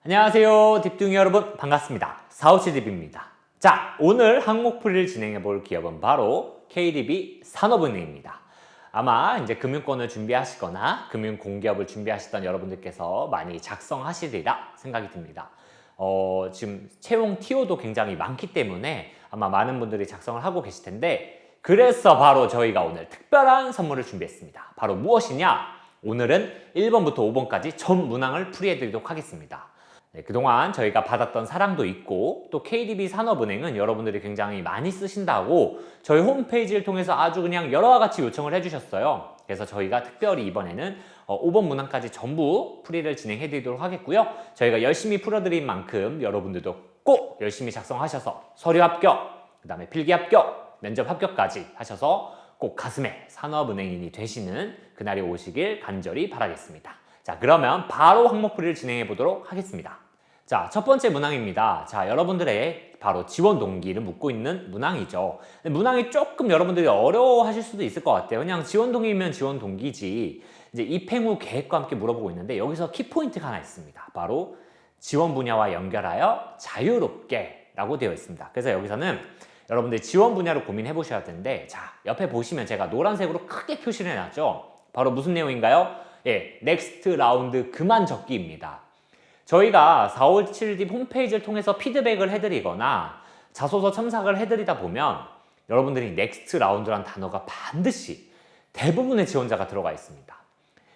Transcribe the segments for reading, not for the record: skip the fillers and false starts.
안녕하세요 딥둥이 여러분, 반갑습니다. 457딥입니다. 자, 오늘 항목풀이를 진행해 볼 기업은 바로 KDB 산업은행입니다. 아마 이제 금융권을 준비하시거나 금융공기업을 준비하시던 여러분들께서 많이 작성하시리라 생각이 듭니다. 지금 채용 TO도 굉장히 많기 때문에 아마 많은 분들이 작성을 하고 계실 텐데, 그래서 바로 저희가 오늘 특별한 선물을 준비했습니다. 바로 무엇이냐? 오늘은 1번부터 5번까지 전 문항을 풀이해 드리도록 하겠습니다. 네, 그동안 저희가 받았던 사랑도 있고, 또 KDB 산업은행은 여러분들이 굉장히 많이 쓰신다고 저희 홈페이지를 통해서 아주 그냥 여러와 같이 요청을 해주셨어요. 그래서 저희가 특별히 이번에는 5번 문항까지 전부 풀이를 진행해 드리도록 하겠고요. 저희가 열심히 풀어드린 만큼 여러분들도 꼭 열심히 작성하셔서 서류 합격, 그 다음에 필기 합격, 면접 합격까지 하셔서 꼭 가슴에 산업은행인이 되시는 그날이 오시길 간절히 바라겠습니다. 자, 그러면 바로 항목풀이를 진행해 보도록 하겠습니다. 자, 첫 번째 문항입니다. 자, 여러분들의 바로 지원 동기를 묻고 있는 문항이죠. 문항이 조금 여러분들이 어려워하실 수도 있을 것 같아요. 그냥 지원 동기면 지원 동기지, 이제 입행 후 계획과 함께 물어보고 있는데, 여기서 키포인트가 하나 있습니다. 바로 지원 분야와 연결하여 자유롭게 라고 되어 있습니다. 그래서 여기서는 여러분들 지원 분야로 고민해 보셔야 되는데, 자, 옆에 보시면 제가 노란색으로 크게 표시를 해놨죠. 바로 무슨 내용인가요? 예, 넥스트 라운드 그만 적기입니다. 저희가 457딥 홈페이지를 통해서 피드백을 해드리거나 자소서 첨삭을 해드리다 보면 여러분들이 넥스트 라운드란 단어가 반드시 대부분의 지원자가 들어가 있습니다.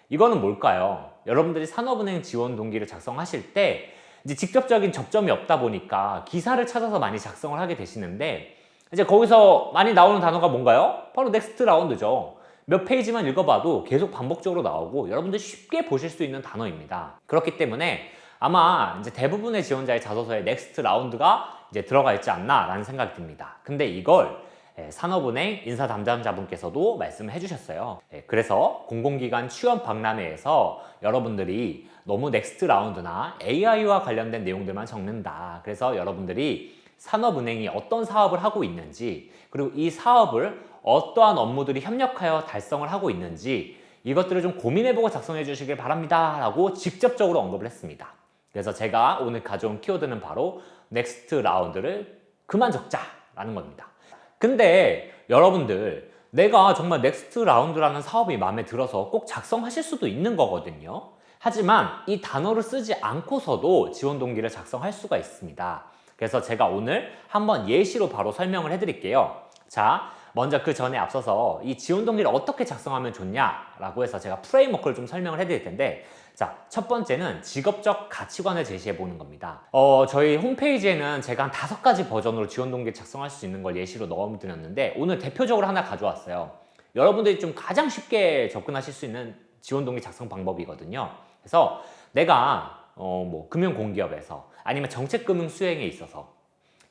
이거는 뭘까요? 여러분들이 산업은행 지원 동기를 작성하실 때 이제 직접적인 접점이 없다 보니까 기사를 찾아서 많이 작성을 하게 되시는데, 이제 거기서 많이 나오는 단어가 뭔가요? 바로 넥스트 라운드죠. 몇 페이지만 읽어봐도 계속 반복적으로 나오고 여러분들 쉽게 보실 수 있는 단어입니다. 그렇기 때문에 아마 이제 대부분의 지원자의 자소서에 넥스트 라운드가 이제 들어가 있지 않나 라는 생각이 듭니다. 근데 이걸 산업은행 인사 담당자분께서도 말씀을 해주셨어요. 그래서 공공기관 취업 박람회에서 여러분들이 너무 넥스트 라운드나 AI와 관련된 내용들만 적는다. 그래서 여러분들이 산업은행이 어떤 사업을 하고 있는지, 그리고 이 사업을 어떠한 업무들이 협력하여 달성을 하고 있는지, 이것들을 좀 고민해보고 작성해 주시길 바랍니다 라고 직접적으로 언급을 했습니다. 그래서 제가 오늘 가져온 키워드는 바로 넥스트 라운드를 그만 적자라는 겁니다. 근데 여러분들, 내가 정말 넥스트 라운드라는 사업이 마음에 들어서 꼭 작성하실 수도 있는 거거든요. 하지만 이 단어를 쓰지 않고서도 지원 동기를 작성할 수가 있습니다. 그래서 제가 오늘 한번 예시로 바로 설명을 해드릴게요. 자, 먼저 그 전에 앞서서 이 지원 동기를 어떻게 작성하면 좋냐라고 해서 제가 프레임워크를 좀 설명을 해드릴 텐데, 자, 첫 번째는 직업적 가치관을 제시해 보는 겁니다. 저희 홈페이지에는 제가 한 5가지 버전으로 지원 동기 작성할 수 있는 걸 예시로 넣어드렸는데, 오늘 대표적으로 하나 가져왔어요. 여러분들이 좀 가장 쉽게 접근하실 수 있는 지원 동기 작성 방법이거든요. 그래서 내가 금융공기업에서 아니면 정책금융 수행에 있어서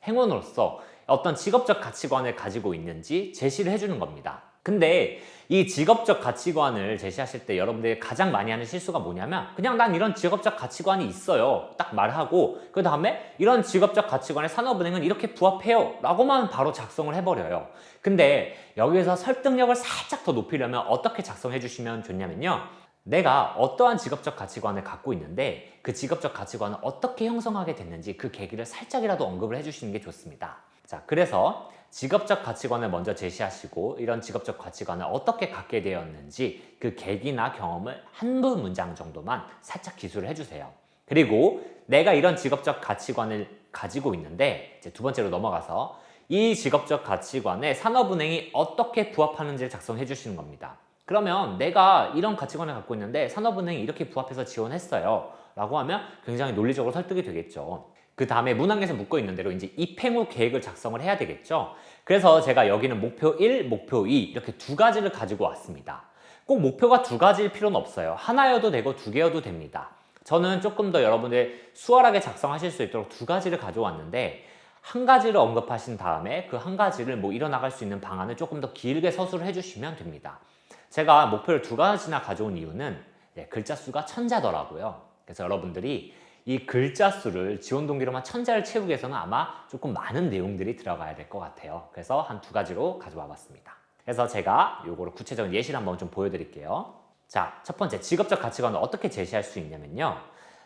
행원으로서 어떤 직업적 가치관을 가지고 있는지 제시를 해주는 겁니다. 근데 이 직업적 가치관을 제시하실 때 여러분들이 가장 많이 하는 실수가 뭐냐면, 그냥 난 이런 직업적 가치관이 있어요 딱 말하고, 그 다음에 이런 직업적 가치관에 산업은행은 이렇게 부합해요 라고만 바로 작성을 해버려요. 근데 여기서 설득력을 살짝 더 높이려면 어떻게 작성해 주시면 좋냐면요, 내가 어떠한 직업적 가치관을 갖고 있는데 그 직업적 가치관을 어떻게 형성하게 됐는지 그 계기를 살짝이라도 언급을 해주시는 게 좋습니다. 자, 그래서 직업적 가치관을 먼저 제시하시고, 이런 직업적 가치관을 어떻게 갖게 되었는지 그 계기나 경험을 한 문장 정도만 살짝 기술을 해주세요. 그리고 내가 이런 직업적 가치관을 가지고 있는데, 이제 두 번째로 넘어가서 이 직업적 가치관에 산업은행이 어떻게 부합하는지를 작성해 주시는 겁니다. 그러면 내가 이런 가치관을 갖고 있는데 산업은행이 이렇게 부합해서 지원했어요 라고 하면 굉장히 논리적으로 설득이 되겠죠. 그 다음에 문항에서 묶어 있는 대로 이제 입행 후 계획을 작성을 해야 되겠죠. 그래서 제가 여기는 목표 1, 목표 2 이렇게 2가지를 가지고 왔습니다. 꼭 목표가 2가지일 필요는 없어요. 하나여도 되고 2개여도 됩니다. 저는 조금 더 여러분들 수월하게 작성하실 수 있도록 2가지를 가져왔는데, 한 가지를 언급하신 다음에 그 한 가지를 이뤄나갈 수 있는 방안을 조금 더 길게 서술을 해주시면 됩니다. 제가 목표를 2가지나 가져온 이유는 글자 수가 1000자더라고요. 그래서 여러분들이 이 글자 수를 지원 동기로만 1000자를 채우기 위해서는 아마 조금 많은 내용들이 들어가야 될 것 같아요. 그래서 한 2가지로 가져와 봤습니다. 그래서 제가 요거를 구체적인 예시를 한번 좀 보여드릴게요. 자, 첫 번째, 직업적 가치관을 어떻게 제시할 수 있냐면요.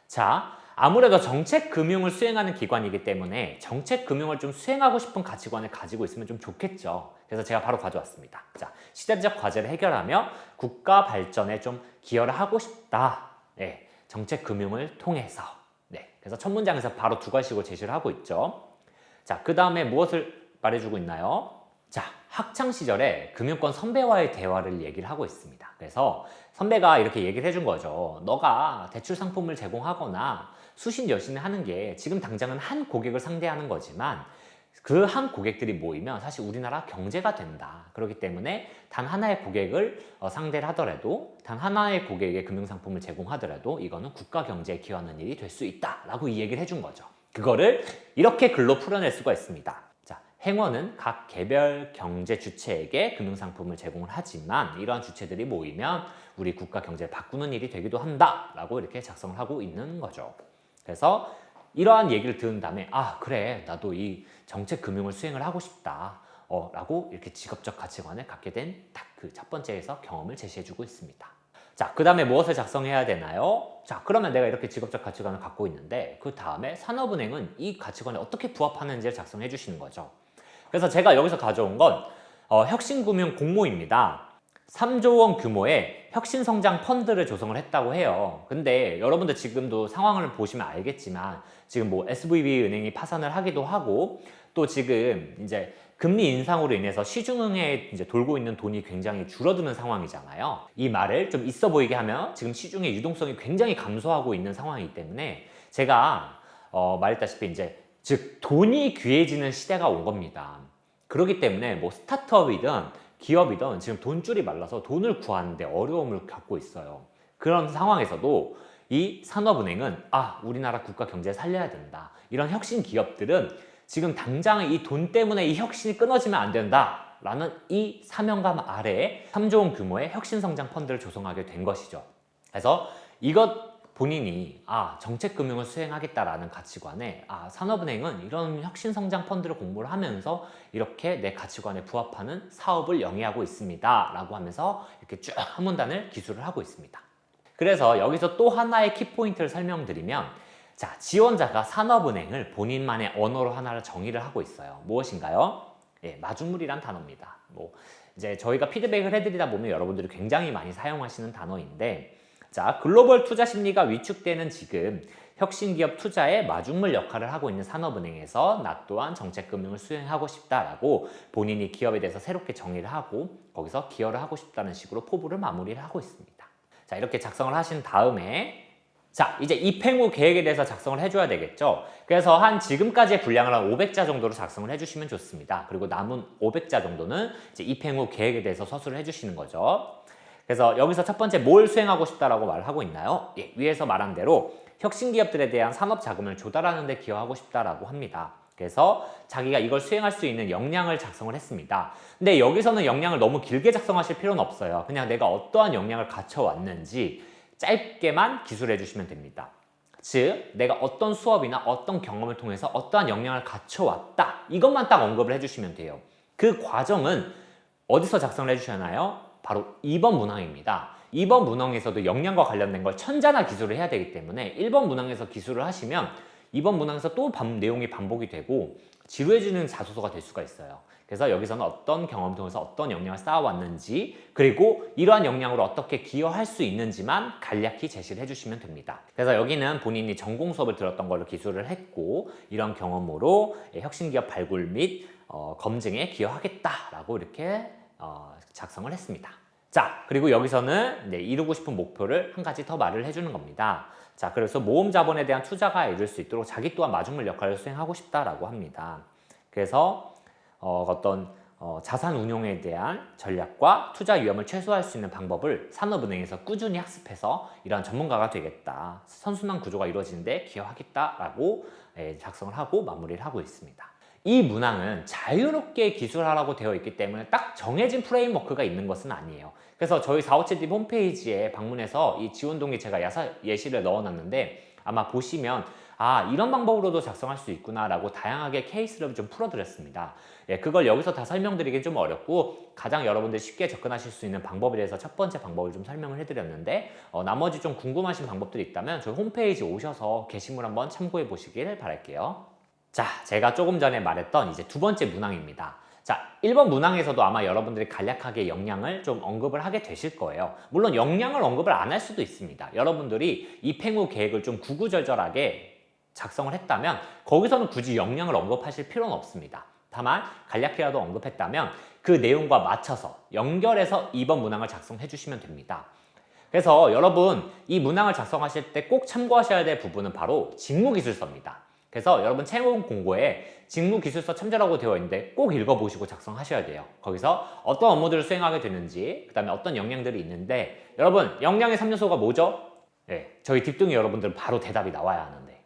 자, 아무래도 정책금융을 수행하는 기관이기 때문에 정책금융을 좀 수행하고 싶은 가치관을 가지고 있으면 좀 좋겠죠. 그래서 제가 바로 가져왔습니다. 자, 시대적 과제를 해결하며 국가 발전에 좀 기여를 하고 싶다. 네, 정책금융을 통해서. 네, 그래서 첫 문장에서 바로 두 가지로 제시를 하고 있죠. 자, 그 다음에 무엇을 말해주고 있나요? 자, 학창 시절에 금융권 선배와의 대화를 얘기를 하고 있습니다. 그래서 선배가 이렇게 얘기를 해준 거죠. 너가 대출 상품을 제공하거나 수신 여신을 하는 게 지금 당장은 한 고객을 상대하는 거지만 그 한 고객들이 모이면 사실 우리나라 경제가 된다. 그렇기 때문에 단 하나의 고객을 상대를 하더라도 단 하나의 고객에게 금융상품을 제공하더라도 이거는 국가 경제에 기여하는 일이 될 수 있다라고 이 얘기를 해준 거죠. 그거를 이렇게 글로 풀어낼 수가 있습니다. 자, 행원은 각 개별 경제 주체에게 금융상품을 제공을 하지만 이러한 주체들이 모이면 우리 국가 경제를 바꾸는 일이 되기도 한다라고 이렇게 작성을 하고 있는 거죠. 그래서 이러한 얘기를 들은 다음에 아 그래 나도 이 정책금융을 수행을 하고 싶다 라고 이렇게 직업적 가치관을 갖게 된 딱 그 첫 번째에서 경험을 제시해주고 있습니다. 자, 그 다음에 무엇을 작성해야 되나요? 자, 그러면 내가 이렇게 직업적 가치관을 갖고 있는데 그 다음에 산업은행은 이 가치관에 어떻게 부합하는지를 작성해 주시는 거죠. 그래서 제가 여기서 가져온 건 혁신금융 공모입니다. 3조 원 규모의 혁신성장 펀드를 조성을 했다고 해요. 근데 여러분들 지금도 상황을 보시면 알겠지만 지금 뭐 SVB 은행이 파산을 하기도 하고 또 지금 이제 금리 인상으로 인해서 시중은행에 이제 돌고 있는 돈이 굉장히 줄어드는 상황이잖아요. 이 말을 좀 있어 보이게 하면 지금 시중의 유동성이 굉장히 감소하고 있는 상황이기 때문에 제가 말했다시피 이제 즉 돈이 귀해지는 시대가 온 겁니다. 그렇기 때문에 뭐 스타트업이든 기업이든 지금 돈줄이 말라서 돈을 구하는데 어려움을 겪고 있어요. 그런 상황에서도 이 산업은행은 우리나라 국가 경제를 살려야 된다. 이런 혁신 기업들은 지금 당장 이 돈 때문에 이 혁신이 끊어지면 안 된다. 라는 이 사명감 아래에 3조 원 규모의 혁신성장 펀드를 조성하게 된 것이죠. 그래서 이것 본인이 정책금융을 수행하겠다라는 가치관에 산업은행은 이런 혁신성장 펀드를 공부를 하면서 이렇게 내 가치관에 부합하는 사업을 영위하고 있습니다 라고 하면서 이렇게 쭉 한 문단을 기술을 하고 있습니다. 그래서 여기서 또 하나의 키포인트를 설명드리면 자, 지원자가 산업은행을 본인만의 언어로 하나를 정의를 하고 있어요. 무엇인가요? 예, 마중물이란 단어입니다. 이제 저희가 피드백을 해드리다 보면 여러분들이 굉장히 많이 사용하시는 단어인데 자, 글로벌 투자 심리가 위축되는 지금 혁신기업 투자의 마중물 역할을 하고 있는 산업은행에서 나 또한 정책금융을 수행하고 싶다라고 본인이 기업에 대해서 새롭게 정의를 하고 거기서 기여를 하고 싶다는 식으로 포부를 마무리를 하고 있습니다. 자, 이렇게 작성을 하신 다음에 자, 이제 입행 후 계획에 대해서 작성을 해줘야 되겠죠. 그래서 한 지금까지의 분량을 한 500자 정도로 작성을 해주시면 좋습니다. 그리고 남은 500자 정도는 이제 입행 후 계획에 대해서 서술을 해주시는 거죠. 그래서 여기서 첫 번째 뭘 수행하고 싶다라고 말하고 있나요? 예, 위에서 말한 대로 혁신기업들에 대한 산업 자금을 조달하는 데 기여하고 싶다라고 합니다. 그래서 자기가 이걸 수행할 수 있는 역량을 작성을 했습니다. 근데 여기서는 역량을 너무 길게 작성하실 필요는 없어요. 그냥 내가 어떠한 역량을 갖춰왔는지 짧게만 기술해 주시면 됩니다. 즉, 내가 어떤 수업이나 어떤 경험을 통해서 어떠한 역량을 갖춰왔다. 이것만 딱 언급을 해주시면 돼요. 그 과정은 어디서 작성을 해주셔야 하나요? 바로 2번 문항입니다. 2번 문항에서도 역량과 관련된 걸 천자나 기술을 해야 되기 때문에 1번 문항에서 기술을 하시면 2번 문항에서 또 내용이 반복이 되고 지루해지는 자소서가 될 수가 있어요. 그래서 여기서는 어떤 경험을 통해서 어떤 역량을 쌓아왔는지 그리고 이러한 역량으로 어떻게 기여할 수 있는지만 간략히 제시를 해주시면 됩니다. 그래서 여기는 본인이 전공 수업을 들었던 걸로 기술을 했고 이런 경험으로 혁신기업 발굴 및 검증에 기여하겠다라고 이렇게 작성을 했습니다. 자, 그리고 여기서는 이루고 싶은 목표를 한 가지 더 말을 해주는 겁니다. 자, 그래서 모험 자본에 대한 투자가 이룰 수 있도록 자기 또한 마중물 역할을 수행하고 싶다라고 합니다. 그래서 어떤 자산 운용에 대한 전략과 투자 위험을 최소화할 수 있는 방법을 산업은행에서 꾸준히 학습해서 이러한 전문가가 되겠다. 선순환 구조가 이루어지는데 기여하겠다라고 작성을 하고 마무리를 하고 있습니다. 이 문항은 자유롭게 기술하라고 되어 있기 때문에 딱 정해진 프레임워크가 있는 것은 아니에요. 그래서 저희 457D 홈페이지에 방문해서 이 지원 동기 제가 예시를 넣어놨는데 아마 보시면 아, 이런 방법으로도 작성할 수 있구나 라고 다양하게 케이스를 좀 풀어드렸습니다. 예, 그걸 여기서 다 설명드리긴 좀 어렵고 가장 여러분들이 쉽게 접근하실 수 있는 방법에 대해서 첫 번째 방법을 좀 설명을 해드렸는데 나머지 좀 궁금하신 방법들이 있다면 저희 홈페이지 오셔서 게시물 한번 참고해 보시길 바랄게요. 자, 제가 조금 전에 말했던 이제 두 번째 문항입니다. 자, 1번 문항에서도 아마 여러분들이 간략하게 역량을 좀 언급을 하게 되실 거예요. 물론 역량을 언급을 안 할 수도 있습니다. 여러분들이 입행 후 계획을 좀 구구절절하게 작성을 했다면 거기서는 굳이 역량을 언급하실 필요는 없습니다. 다만 간략히라도 언급했다면 그 내용과 맞춰서 연결해서 2번 문항을 작성해 주시면 됩니다. 그래서 여러분 이 문항을 작성하실 때 꼭 참고하셔야 될 부분은 바로 직무기술서입니다. 그래서 여러분 채용 공고에 직무기술서 참조라고 되어 있는데 꼭 읽어보시고 작성하셔야 돼요. 거기서 어떤 업무들을 수행하게 되는지, 그 다음에 어떤 역량들이 있는데, 여러분 역량의 3요소가 뭐죠? 네, 저희 뒷둥이 여러분들은 바로 대답이 나와야 하는데,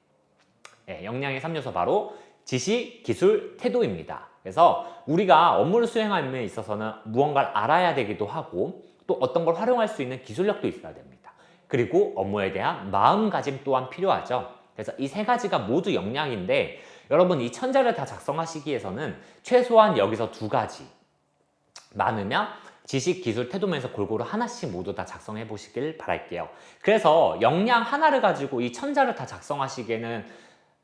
네, 역량의 3요소 바로 지식, 기술, 태도입니다. 그래서 우리가 업무를 수행함에 있어서는 무언가를 알아야 되기도 하고 또 어떤 걸 활용할 수 있는 기술력도 있어야 됩니다. 그리고 업무에 대한 마음가짐 또한 필요하죠. 그래서 이 세 가지가 모두 역량인데 여러분 이 천자를 다 작성하시기 위해서는 최소한 여기서 두 가지, 많으면 지식, 기술, 태도면서 골고루 하나씩 모두 다 작성해 보시길 바랄게요. 그래서 역량 하나를 가지고 이 천자를 다 작성하시기에는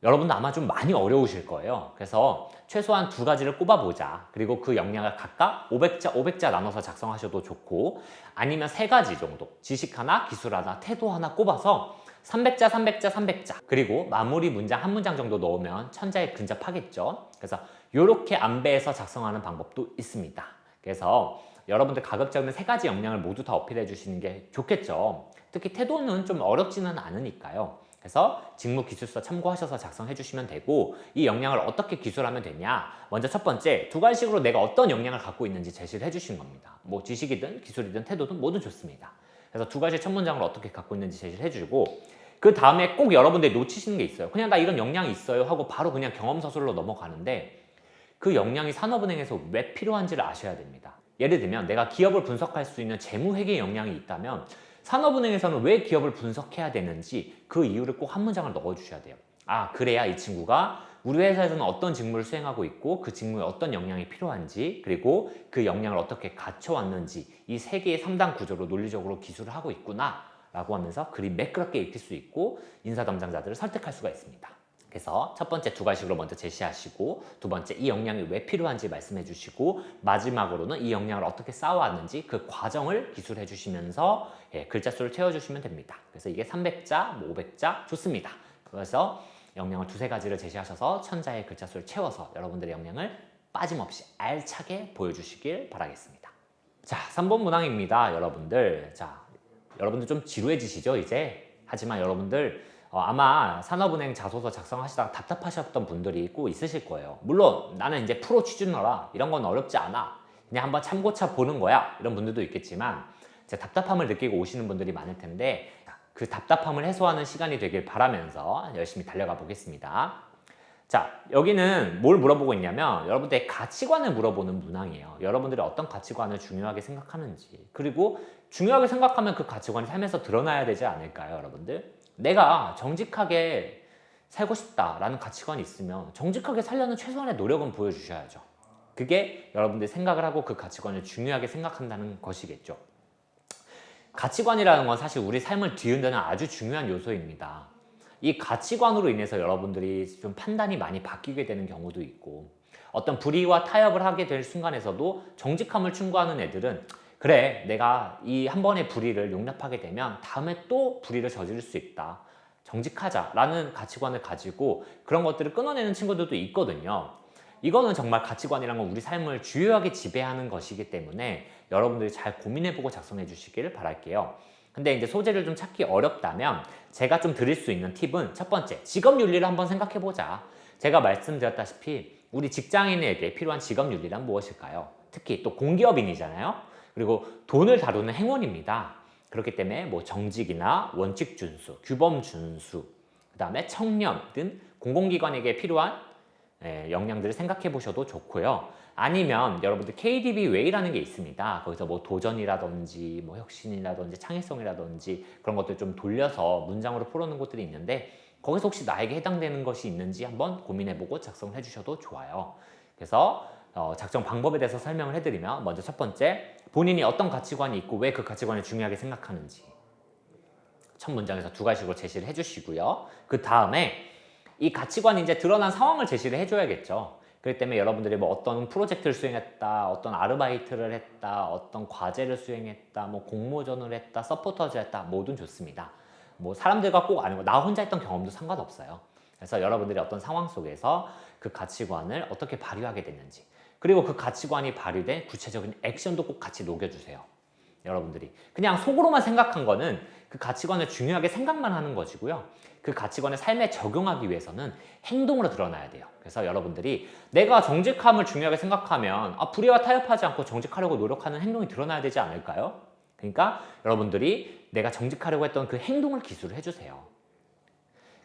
여러분도 아마 좀 많이 어려우실 거예요. 그래서 최소한 두 가지를 꼽아보자. 그리고 그 역량을 각각 500자 나눠서 작성하셔도 좋고, 아니면 세 가지 정도, 지식 하나, 기술 하나, 태도 하나 꼽아서 300자 그리고 마무리 문장 한 문장 정도 넣으면 천자에 근접하겠죠. 그래서 이렇게 안배해서 작성하는 방법도 있습니다. 그래서 여러분들 가급적이면 세 가지 역량을 모두 다 어필해 주시는 게 좋겠죠. 특히 태도는 좀 어렵지는 않으니까요. 그래서 직무기술서 참고하셔서 작성해 주시면 되고, 이 역량을 어떻게 기술하면 되냐, 먼저 첫 번째 두 가지식으로 내가 어떤 역량을 갖고 있는지 제시를 해 주신 겁니다. 뭐 지식이든 기술이든 태도든 모두 좋습니다. 그래서 두 가지 첫 문장을 어떻게 갖고 있는지 제시를 해주고, 그 다음에 꼭 여러분들이 놓치시는 게 있어요. 그냥 나 이런 역량이 있어요 하고 바로 그냥 경험서술로 넘어가는데 그 역량이 산업은행에서 왜 필요한지를 아셔야 됩니다. 예를 들면 내가 기업을 분석할 수 있는 재무회계 역량이 있다면 산업은행에서는 왜 기업을 분석해야 되는지 그 이유를 꼭 한 문장을 넣어주셔야 돼요. 아, 그래야 이 친구가 우리 회사에서는 어떤 직무를 수행하고 있고 그 직무에 어떤 역량이 필요한지, 그리고 그 역량을 어떻게 갖춰왔는지, 이 세 개의 3단 구조로 논리적으로 기술을 하고 있구나 라고 하면서 글이 매끄럽게 읽힐 수 있고 인사 담당자들을 설득할 수가 있습니다. 그래서 첫 번째 두 가지식으로 먼저 제시하시고, 두 번째 이 역량이 왜 필요한지 말씀해 주시고, 마지막으로는 이 역량을 어떻게 쌓아왔는지 그 과정을 기술해 주시면서 글자 수를 채워주시면 됩니다. 그래서 이게 300자, 500자 좋습니다. 그래서 역량을 두세 가지를 제시하셔서 천자의 글자 수를 채워서 여러분들의 역량을 빠짐없이 알차게 보여주시길 바라겠습니다. 자, 3번 문항입니다. 여러분들. 자, 여러분들 좀 지루해지시죠 이제? 하지만 여러분들 아마 산업은행 자소서 작성하시다가 답답하셨던 분들이 꼭 있으실 거예요. 물론 나는 이제 프로 취준어라 이런 건 어렵지 않아, 그냥 한번 참고차 보는 거야, 이런 분들도 있겠지만 이제 답답함을 느끼고 오시는 분들이 많을 텐데 그 답답함을 해소하는 시간이 되길 바라면서 열심히 달려가 보겠습니다. 자, 여기는 뭘 물어보고 있냐면 여러분들의 가치관을 물어보는 문항이에요. 여러분들이 어떤 가치관을 중요하게 생각하는지, 그리고 중요하게 생각하면 그 가치관이 삶에서 드러나야 되지 않을까요, 여러분들? 내가 정직하게 살고 싶다라는 가치관이 있으면 정직하게 살려는 최소한의 노력은 보여주셔야죠. 그게 여러분들이 생각을 하고 그 가치관을 중요하게 생각한다는 것이겠죠. 가치관이라는 건 사실 우리 삶을 뒤흔드는 아주 중요한 요소입니다. 이 가치관으로 인해서 여러분들이 좀 판단이 많이 바뀌게 되는 경우도 있고, 어떤 불의와 타협을 하게 될 순간에서도 정직함을 충고하는 애들은 그래, 내가 이 한 번의 불의를 용납하게 되면 다음에 또 불의를 저지를 수 있다, 정직하자라는 가치관을 가지고 그런 것들을 끊어내는 친구들도 있거든요. 이거는 정말 가치관이란 건 우리 삶을 주요하게 지배하는 것이기 때문에 여러분들이 잘 고민해보고 작성해 주시기를 바랄게요. 근데 이제 소재를 좀 찾기 어렵다면 제가 좀 드릴 수 있는 팁은, 첫 번째, 직업윤리를 한번 생각해보자. 제가 말씀드렸다시피 우리 직장인에게 필요한 직업윤리란 무엇일까요? 특히 또 공기업인이잖아요. 그리고 돈을 다루는 행원입니다. 그렇기 때문에 뭐 정직이나 원칙 준수, 규범 준수, 그 다음에 청렴 등 공공기관에게 필요한 역량들을 생각해 보셔도 좋고요. 아니면 여러분들 KDB 웨이라는 게 있습니다. 거기서 뭐 도전이라든지 뭐 혁신이라든지 창의성이라든지 그런 것들 좀 돌려서 문장으로 풀어놓은 것들이 있는데, 거기서 혹시 나에게 해당되는 것이 있는지 한번 고민해보고 작성을 해주셔도 좋아요. 그래서 작성 방법에 대해서 설명을 해드리면 먼저 첫 번째, 본인이 어떤 가치관이 있고 왜 그 가치관을 중요하게 생각하는지 첫 문장에서 두 가지로 제시를 해주시고요. 그 다음에 이 가치관이 이제 드러난 상황을 제시를 해줘야겠죠. 그렇기 때문에 여러분들이 뭐 어떤 프로젝트를 수행했다, 어떤 아르바이트를 했다, 어떤 과제를 수행했다, 뭐 공모전을 했다, 서포터즈를 했다, 뭐든 좋습니다. 뭐 사람들과 꼭 아니고 나 혼자 했던 경험도 상관없어요. 그래서 여러분들이 어떤 상황 속에서 그 가치관을 어떻게 발휘하게 됐는지, 그리고 그 가치관이 발휘된 구체적인 액션도 꼭 같이 녹여주세요. 여러분들이 그냥 속으로만 생각한 거는 그 가치관을 중요하게 생각만 하는 것이고요. 그 가치관을 삶에 적용하기 위해서는 행동으로 드러나야 돼요. 그래서 여러분들이 내가 정직함을 중요하게 생각하면 불의와 타협하지 않고 정직하려고 노력하는 행동이 드러나야 되지 않을까요? 그러니까 여러분들이 내가 정직하려고 했던 그 행동을 기술을 해주세요.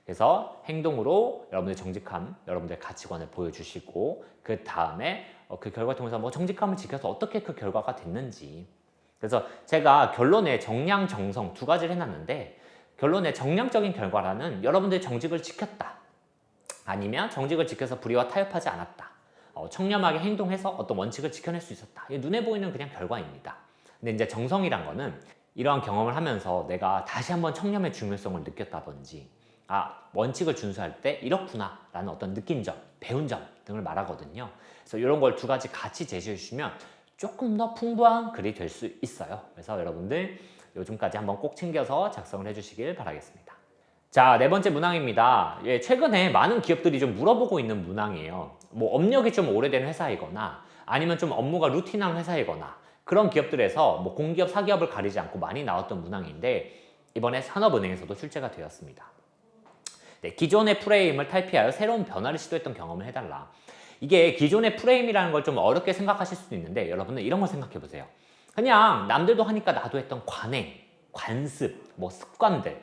그래서 행동으로 여러분들의 정직함, 여러분들의 가치관을 보여주시고 그 다음에 그 결과를 통해서 뭐 정직함을 지켜서 어떻게 그 결과가 됐는지. 그래서 제가 결론에 정량, 정성 두 가지를 해놨는데 결론에 정량적인 결과라는 여러분들이 정직을 지켰다. 아니면 정직을 지켜서 불의와 타협하지 않았다. 청렴하게 행동해서 어떤 원칙을 지켜낼 수 있었다. 이게 눈에 보이는 그냥 결과입니다. 근데 이제 정성이란 거는 이러한 경험을 하면서 내가 다시 한번 청렴의 중요성을 느꼈다든지 원칙을 준수할 때 이렇구나 라는 어떤 느낀 점, 배운 점 등을 말하거든요. 그래서 이런 걸 두 가지 같이 제시해 주시면 조금 더 풍부한 글이 될 수 있어요. 그래서 여러분들 요즘까지 한번 꼭 챙겨서 작성을 해주시길 바라겠습니다. 자, 네 번째 문항입니다. 최근에 많은 기업들이 좀 물어보고 있는 문항이에요. 뭐 업력이 좀 오래된 회사이거나 아니면 좀 업무가 루틴한 회사이거나 그런 기업들에서 뭐 공기업, 사기업을 가리지 않고 많이 나왔던 문항인데 이번에 산업은행에서도 출제가 되었습니다. 네, 기존의 프레임을 탈피하여 새로운 변화를 시도했던 경험을 해달라. 이게 기존의 프레임이라는 걸 좀 어렵게 생각하실 수도 있는데 여러분은 이런 걸 생각해 보세요. 그냥 남들도 하니까 나도 했던 관행, 관습, 뭐 습관들.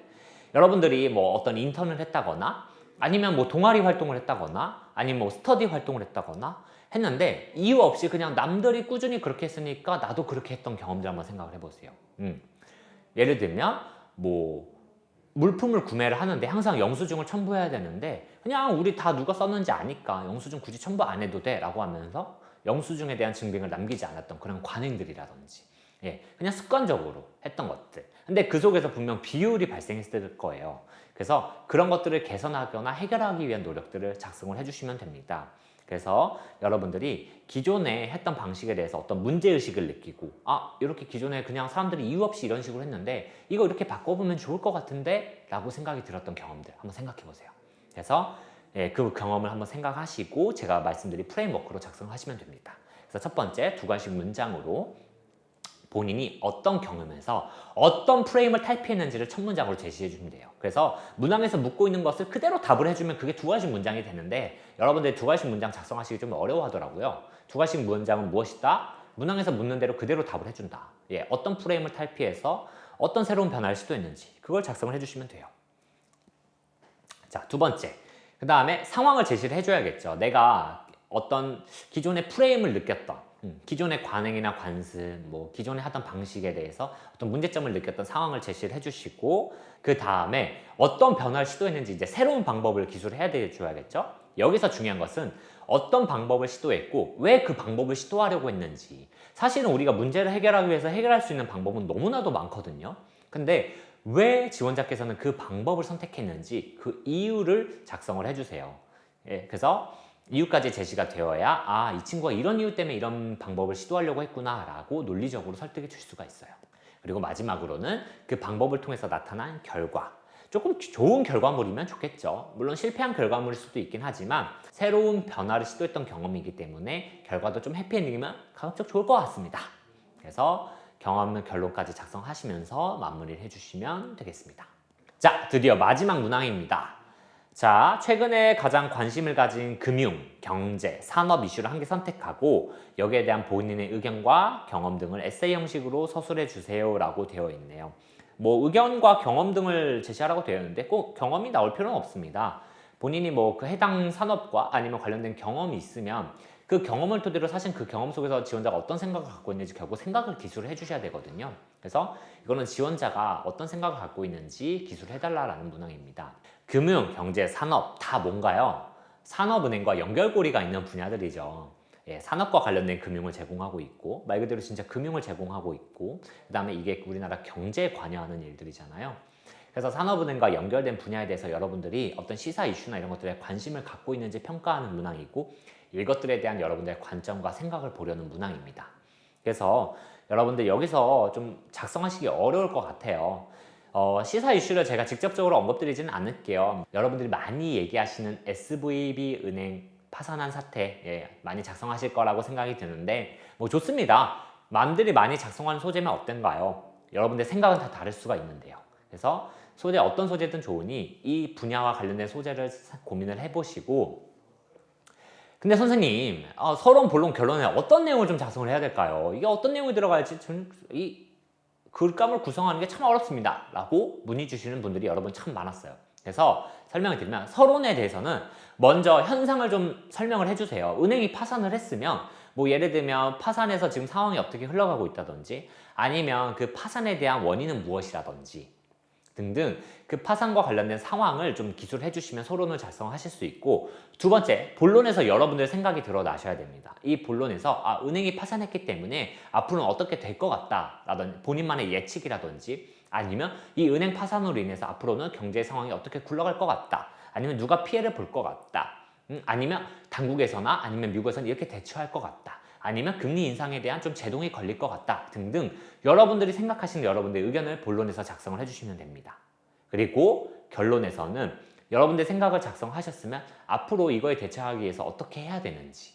여러분들이 뭐 어떤 인턴을 했다거나 아니면 뭐 동아리 활동을 했다거나 아니면 뭐 스터디 활동을 했다거나 했는데 이유 없이 그냥 남들이 꾸준히 그렇게 했으니까 나도 그렇게 했던 경험들 한번 생각을 해보세요. 예를 들면 뭐 물품을 구매를 하는데 항상 영수증을 첨부해야 되는데 그냥 우리 다 누가 썼는지 아니까 영수증 굳이 첨부 안 해도 돼 라고 하면서 영수증에 대한 증빙을 남기지 않았던 그런 관행들이라든지 그냥 습관적으로 했던 것들. 근데 그 속에서 분명 비율이 발생했을 거예요. 그래서 그런 것들을 개선하거나 해결하기 위한 노력들을 작성을 해주시면 됩니다. 그래서 여러분들이 기존에 했던 방식에 대해서 어떤 문제의식을 느끼고 이렇게 기존에 그냥 사람들이 이유 없이 이런 식으로 했는데 이거 이렇게 바꿔보면 좋을 것 같은데 라고 생각이 들었던 경험들 한번 생각해 보세요. 그래서 그 경험을 한번 생각하시고 제가 말씀드린 프레임워크로 작성하시면 됩니다. 그래서 첫 번째 두 가지 문장으로 본인이 어떤 경험에서 어떤 프레임을 탈피했는지를 첫 문장으로 제시해 주면 돼요. 그래서 문항에서 묻고 있는 것을 그대로 답을 해주면 그게 두 가지 문장이 되는데 여러분들 두 가지 문장 작성하시기 좀 어려워하더라고요. 두 가지 문장은 무엇이다? 문항에서 묻는 대로 그대로 답을 해준다. 어떤 프레임을 탈피해서 어떤 새로운 변화를 시도했는지 그걸 작성을 해주시면 돼요. 자, 두 번째. 그 다음에 상황을 제시를 해줘야겠죠. 내가 어떤 기존의 프레임을 느꼈던 기존의 관행이나 관습, 뭐 기존에 하던 방식에 대해서 어떤 문제점을 느꼈던 상황을 제시를 해주시고 그 다음에 어떤 변화를 시도했는지 이제 새로운 방법을 기술을 해야 돼줘야겠죠. 여기서 중요한 것은 어떤 방법을 시도했고 왜 그 방법을 시도하려고 했는지. 사실은 우리가 문제를 해결하기 위해서 해결할 수 있는 방법은 너무나도 많거든요. 근데 왜 지원자께서는 그 방법을 선택했는지 그 이유를 작성을 해주세요. 그래서 이유까지 제시가 되어야 이 친구가 이런 이유 때문에 이런 방법을 시도하려고 했구나 라고 논리적으로 설득해 줄 수가 있어요. 그리고 마지막으로는 그 방법을 통해서 나타난 결과. 조금 좋은 결과물이면 좋겠죠. 물론 실패한 결과물일 수도 있긴 하지만 새로운 변화를 시도했던 경험이기 때문에 결과도 좀 해피엔딩이면 가급적 좋을 것 같습니다. 그래서 경험 결론까지 작성하시면서 마무리를 해주시면 되겠습니다. 자, 드디어 마지막 문항입니다. 자, 최근에 가장 관심을 가진 금융, 경제, 산업 이슈를 한 개 선택하고 여기에 대한 본인의 의견과 경험 등을 에세이 형식으로 서술해 주세요 라고 되어 있네요. 뭐 의견과 경험 등을 제시하라고 되어 있는데 꼭 경험이 나올 필요는 없습니다. 본인이 뭐 그 해당 산업과 아니면 관련된 경험이 있으면 그 경험을 토대로 사실 그 경험 속에서 지원자가 어떤 생각을 갖고 있는지 결국 생각을 기술을 해주셔야 되거든요. 그래서 이거는 지원자가 어떤 생각을 갖고 있는지 기술해달라는 문항입니다. 금융, 경제, 산업 다 뭔가요? 산업은행과 연결고리가 있는 분야들이죠. 예, 산업과 관련된 금융을 제공하고 있고 말 그대로 진짜 금융을 제공하고 있고 그 다음에 이게 우리나라 경제에 관여하는 일들이잖아요. 그래서 산업은행과 연결된 분야에 대해서 여러분들이 어떤 시사 이슈나 이런 것들에 관심을 갖고 있는지 평가하는 문항이고 이것들에 대한 여러분들의 관점과 생각을 보려는 문항입니다. 그래서 여러분들 여기서 좀 작성하시기 어려울 것 같아요. 시사 이슈를 제가 직접적으로 언급드리지는 않을게요. 여러분들이 많이 얘기하시는 SVB 은행 파산한 사태, 예, 많이 작성하실 거라고 생각이 드는데 뭐 좋습니다. 남들이 많이 작성하는 소재면 어떤가요? 여러분들 생각은 다 다를 수가 있는데요. 그래서 소재 어떤 소재든 좋으니 이 분야와 관련된 소재를 고민을 해보시고 근데 선생님 서론, 본론, 결론에 어떤 내용을 좀 작성을 해야 될까요? 이게 어떤 내용이 들어갈지 이 글감을 구성하는 게 참 어렵습니다 라고 문의 주시는 분들이 여러분 참 많았어요. 그래서 설명을 드리면 서론에 대해서는 먼저 현상을 좀 설명을 해주세요. 은행이 파산을 했으면 뭐 예를 들면 파산해서 지금 상황이 어떻게 흘러가고 있다든지 아니면 그 파산에 대한 원인은 무엇이라든지 등등 그 파산과 관련된 상황을 좀 기술해 주시면 서론을 작성하실 수 있고 두 번째, 본론에서 여러분들 생각이 드러나셔야 됩니다. 이 본론에서 은행이 파산했기 때문에 앞으로는 어떻게 될 것 같다 라든지 본인만의 예측이라든지 아니면 이 은행 파산으로 인해서 앞으로는 경제 상황이 어떻게 굴러갈 것 같다 아니면 누가 피해를 볼 것 같다 아니면 당국에서나 아니면 미국에서는 이렇게 대처할 것 같다 아니면 금리 인상에 대한 좀 제동이 걸릴 것 같다 등등 여러분들이 생각하시는 여러분들의 의견을 본론에서 작성을 해주시면 됩니다. 그리고 결론에서는 여러분들의 생각을 작성하셨으면 앞으로 이거에 대처하기 위해서 어떻게 해야 되는지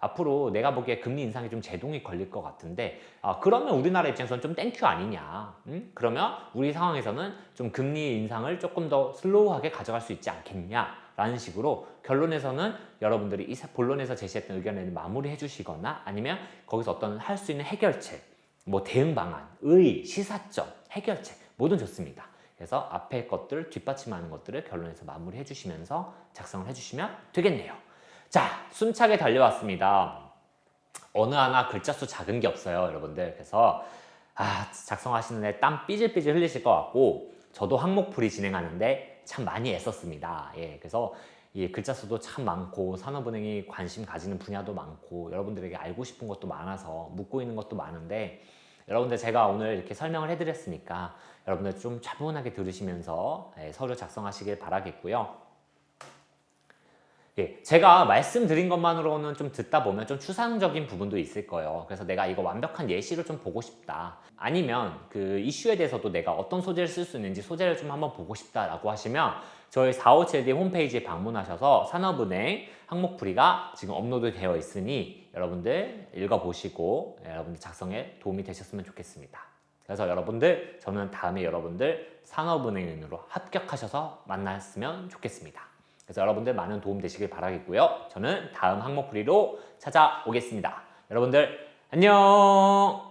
앞으로 내가 보기에 금리 인상이 좀 제동이 걸릴 것 같은데 그러면 우리나라 입장에서는 좀 땡큐 아니냐 그러면 우리 상황에서는 좀 금리 인상을 조금 더 슬로우하게 가져갈 수 있지 않겠냐 라는 식으로 결론에서는 여러분들이 이 본론에서 제시했던 의견을 마무리해 주시거나 아니면 거기서 어떤 할 수 있는 해결책 뭐 대응 방안, 의, 시사점, 해결책 뭐든 좋습니다. 그래서 앞에 것들 뒷받침하는 것들을 결론에서 마무리해 주시면서 작성을 해주시면 되겠네요. 자, 숨차게 달려왔습니다. 어느 하나 글자 수 작은 게 없어요, 여러분들. 그래서 작성하시는 데 땀 삐질삐질 흘리실 것 같고 저도 항목풀이 진행하는데 참 많이 애썼습니다. 예, 그래서 이 글자 수도 참 많고 산업은행이 관심 가지는 분야도 많고 여러분들에게 알고 싶은 것도 많아서 묻고 있는 것도 많은데 여러분들 제가 오늘 이렇게 설명을 해드렸으니까 여러분들 좀 차분하게 들으시면서 서류 작성하시길 바라겠고요. 예, 제가 말씀드린 것만으로는 좀 듣다 보면 좀 추상적인 부분도 있을 거예요. 그래서 내가 이거 완벽한 예시를 좀 보고 싶다. 아니면 그 이슈에 대해서도 내가 어떤 소재를 쓸 수 있는지 소재를 좀 한번 보고 싶다라고 하시면 저희 457D 홈페이지에 방문하셔서 산업은행 항목풀이가 지금 업로드 되어 있으니 여러분들 읽어보시고 여러분들 작성에 도움이 되셨으면 좋겠습니다. 그래서 여러분들 저는 다음에 여러분들 산업은행으로 합격하셔서 만났으면 좋겠습니다. 그래서 여러분들 많은 도움 되시길 바라겠고요. 저는 다음 항목풀이로 찾아오겠습니다. 여러분들 안녕.